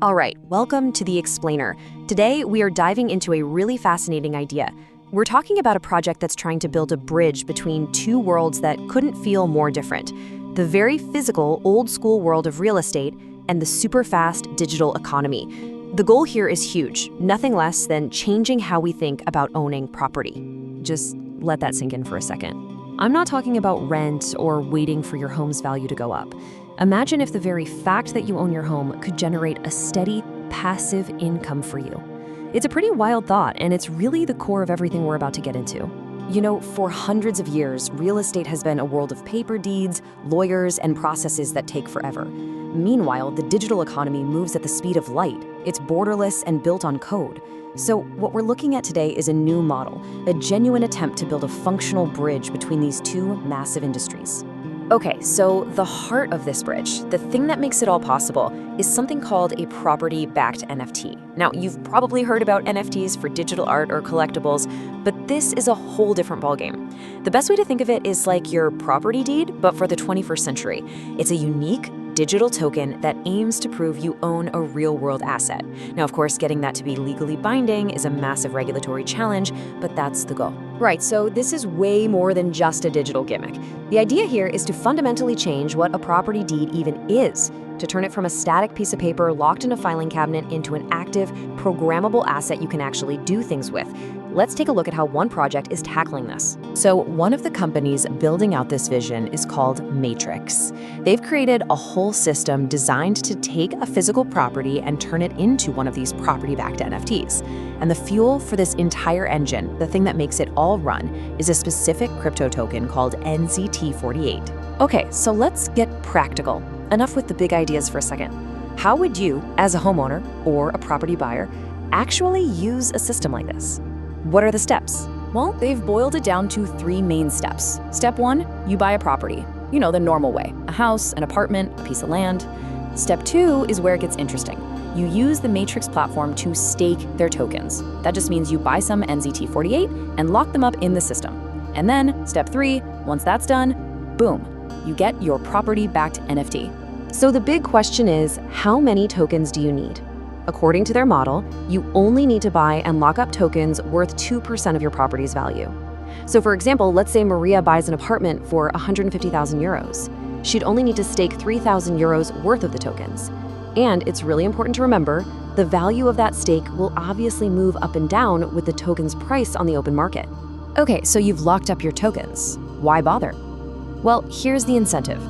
All right, welcome to The Explainer. Today, we are diving into a really fascinating idea. We're talking about a project that's trying to build a bridge between two worlds that couldn't feel more different. The very physical, old-school world of real estate and the super-fast digital economy. The goal here is huge, nothing less than changing how we think about owning property. Just let that sink in for a second. I'm not talking about rent or waiting for your home's value to go up. Imagine if the very fact that you own your home could generate a steady, passive income for you. It's a pretty wild thought, and it's really the core of everything we're about to get into. You know, for hundreds of years, real estate has been a world of paper deeds, lawyers, and processes that take forever. Meanwhile, the digital economy moves at the speed of light. It's borderless and built on code. So what we're looking at today is a new model, a genuine attempt to build a functional bridge between these two massive industries. Okay, so the heart of this bridge, the thing that makes it all possible, is something called a property-backed NFT. Now, you've probably heard about NFTs for digital art or collectibles, but this is a whole different ballgame. The best way to think of it is like your property deed, but for the 21st century. It's a unique, digital token that aims to prove you own a real-world asset. Now, of course, getting that to be legally binding is a massive regulatory challenge, but that's the goal. Right, so this is way more than just a digital gimmick. The idea here is to fundamentally change what a property deed even is, to turn it from a static piece of paper locked in a filing cabinet into an active, programmable asset you can actually do things with. Let's take a look at how one project is tackling this. So one of the companies building out this vision is called Matrix. They've created a whole system designed to take a physical property and turn it into one of these property-backed NFTs. And the fuel for this entire engine, the thing that makes it all run, is a specific crypto token called NZT48. Okay, so let's get practical. Enough with the big ideas for a second. How would you, as a homeowner or a property buyer, actually use a system like this? What are the steps? Well, they've boiled it down to 3 main steps. Step 1, you buy a property. You know, the normal way. A house, an apartment, a piece of land. Step 2 is where it gets interesting. You use the Matrix platform to stake their tokens. That just means you buy some NZT48 and lock them up in the system. And then, step 3, once that's done, boom, you get your property-backed NFT. So the big question is, how many tokens do you need? According to their model, you only need to buy and lock up tokens worth 2% of your property's value. So for example, let's say Maria buys an apartment for 150,000 euros. She'd only need to stake 3,000 euros worth of the tokens. And it's really important to remember, the value of that stake will obviously move up and down with the token's price on the open market. Okay, so you've locked up your tokens. Why bother? Well, here's the incentive.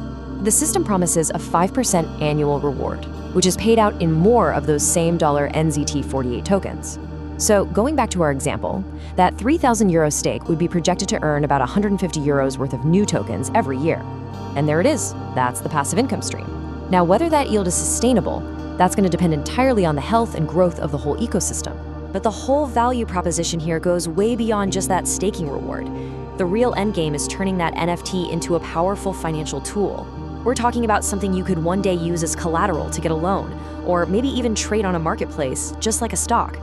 The system promises a 5% annual reward, which is paid out in more of those same NZT48 tokens. So going back to our example, that 3,000 euro stake would be projected to earn about 150 euros worth of new tokens every year. And there it is, that's the passive income stream. Now, whether that yield is sustainable, that's going to depend entirely on the health and growth of the whole ecosystem. But the whole value proposition here goes way beyond just that staking reward. The real endgame is turning that NFT into a powerful financial tool. We're talking about something you could one day use as collateral to get a loan, or maybe even trade on a marketplace, just like a stock.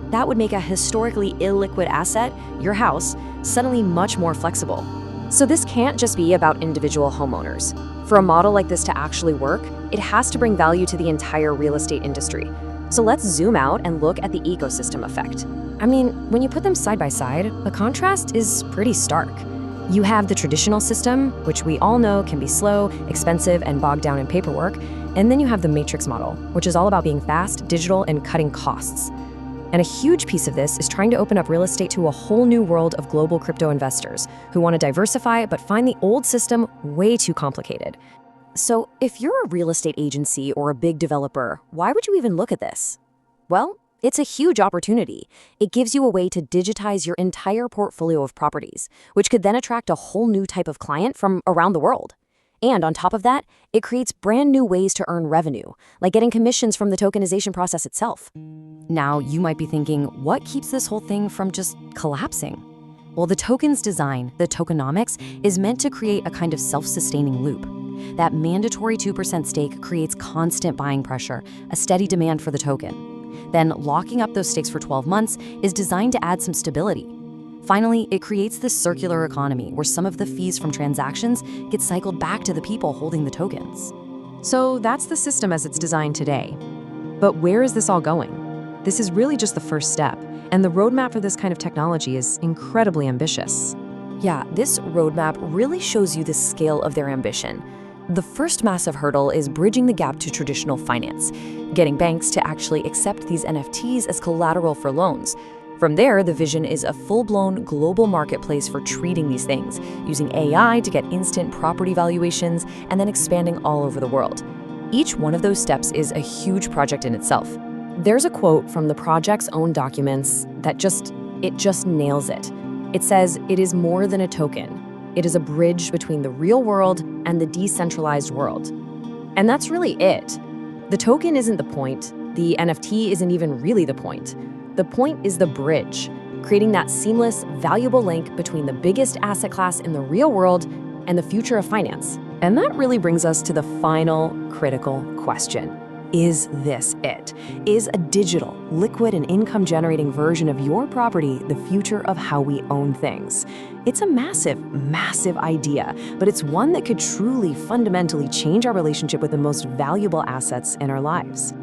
That would make a historically illiquid asset, your house, suddenly much more flexible. So this can't just be about individual homeowners. For a model like this to actually work, it has to bring value to the entire real estate industry. So let's zoom out and look at the ecosystem effect. I mean, when you put them side by side, the contrast is pretty stark. You have the traditional system, which we all know can be slow, expensive, and bogged down in paperwork. And then you have the Matrix model, which is all about being fast, digital, and cutting costs. And a huge piece of this is trying to open up real estate to a whole new world of global crypto investors who want to diversify but find the old system way too complicated. So if you're a real estate agency or a big developer, why would you even look at this? Well, it's a huge opportunity. It gives you a way to digitize your entire portfolio of properties, which could then attract a whole new type of client from around the world. And on top of that, it creates brand new ways to earn revenue, like getting commissions from the tokenization process itself. Now, you might be thinking, what keeps this whole thing from just collapsing? Well, the token's design, the tokenomics, is meant to create a kind of self-sustaining loop. That mandatory 2% stake creates constant buying pressure, a steady demand for the token. Then locking up those stakes for 12 months is designed to add some stability. Finally, it creates this circular economy where some of the fees from transactions get cycled back to the people holding the tokens. So that's the system as it's designed today. But where is this all going? This is really just the first step, and the roadmap for this kind of technology is incredibly ambitious. Yeah, this roadmap really shows you the scale of their ambition. The first massive hurdle is bridging the gap to traditional finance, getting banks to actually accept these NFTs as collateral for loans. From there, the vision is a full-blown global marketplace for treating these things, using AI to get instant property valuations and then expanding all over the world. Each one of those steps is a huge project in itself. There's a quote from the project's own documents that just nails it. It says, "It is more than a token. It is a bridge between the real world and the decentralized world." And that's really it. The token isn't the point. The NFT isn't even really the point. The point is the bridge, creating that seamless, valuable link between the biggest asset class in the real world and the future of finance. And that really brings us to the final critical question. Is this it? Is a digital, liquid, and income-generating version of your property the future of how we own things? It's a massive, massive idea, but it's one that could truly fundamentally change our relationship with the most valuable assets in our lives.